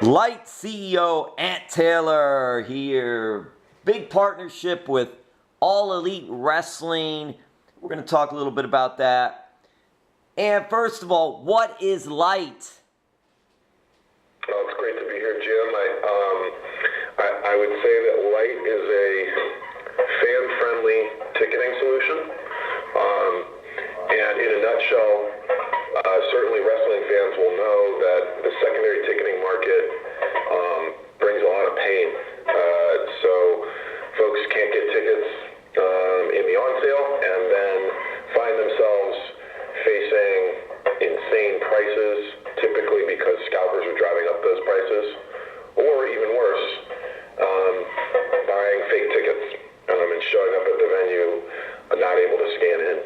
Lyte CEO Ant Taylor here. Big partnership with All Elite Wrestling. We're going to talk a little bit about that. And first of all, what is Lyte? Well, it's great to be here, Jim. I would say that Lyte is a fan-friendly ticketing solution. And in a nutshell, certainly wrestling fans will know that the secondary ticketing market brings a lot of pain. So folks can't get tickets in the on sale and then find themselves facing insane prices, typically because scalpers are driving up those prices, or even worse, buying fake tickets and showing up at the venue not able to scan in.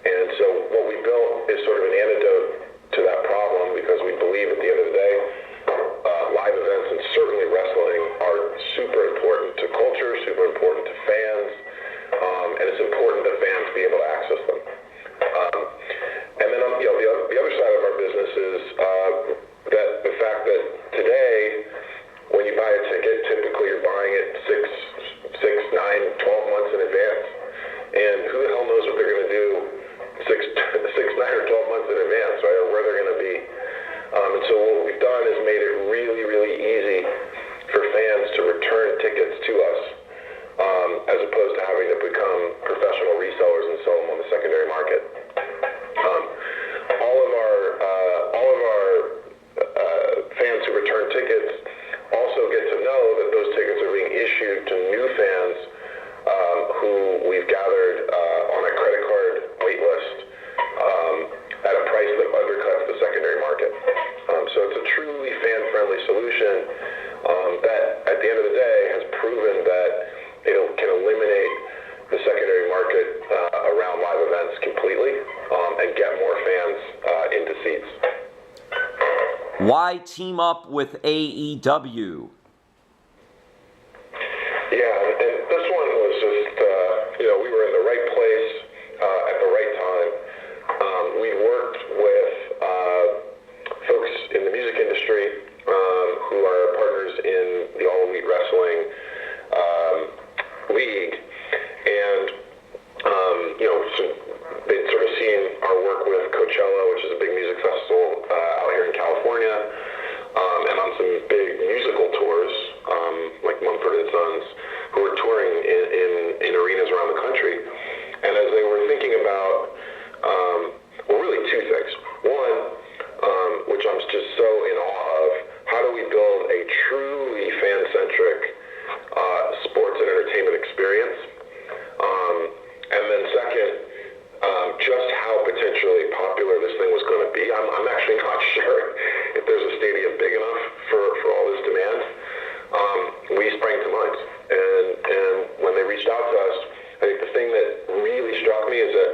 And so what we built is sort of an antidote to that problem, because we believe at the end of the day, live events and certainly wrestling are super important to culture, super important to fans, and it's important that fans be able to access them. And then the other side of our business is that the fact that today, when you buy a ticket, typically you're buying it 6, 9, 12 months in advance. And who the hell knows what they're going to do 6, 9, or 12 months in advance, right? Or where they're going to be. And so what we've done is made it really, really easy for fans to return tickets to us, as opposed to having to become professional resellers and sell them on the secondary market. All of our fans who return tickets also get to know that those tickets are being issued to new fans who we've gathered on a credit card wait list at a price that undercuts the secondary market. So it's a truly fan-friendly solution that, at the end of the day, has proven that it can eliminate the secondary market around live events completely and get more fans into seats. Why team up with AEW? Yeah, and this one was just, we were in the right place at the right time. We worked with folks in the music industry who are partners in the All Elite Wrestling League, and so they'd sort of seen our work with Coachella, which is a big music festival out here in California, and on some big musical tours, like Mumford and Sons, who were touring in arenas around the country. And as they were thinking about, well, really two things. One, which I'm just so in awe of, how do we build a truly fan-centric sports and entertainment experience? And then second, just how potentially popular this thing was going to be. I'm actually not sure if there's a stadium big enough for all this demand. We sprang to minds. And when they reached out to us, I think the thing that really struck me is that,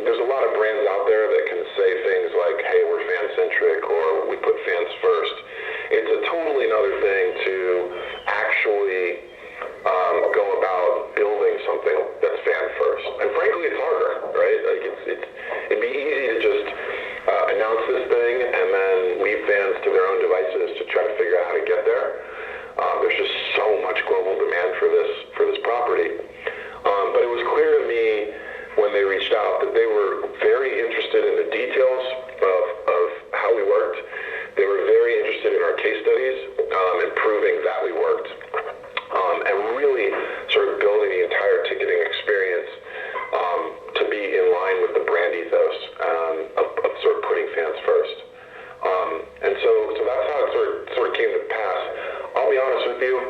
there's a lot of brands out there that can say things like, hey, we're fan-centric, or we put fans first. It's a totally another thing to actually go about building something that's fan-first. And frankly, it's harder, right? Like it'd be easy to just announce this thing and then leave fans to their own devices to try to figure out how to get there. There's just so much global demand for this property. But it was clear to me when they reached out that they were very interested in the details of how we worked. They were very interested in our case studies and proving that we worked. And really sort of building the entire ticketing experience to be in line with the brand ethos of sort of putting fans first. And so that's how it sort of came to pass. I'll be honest with you,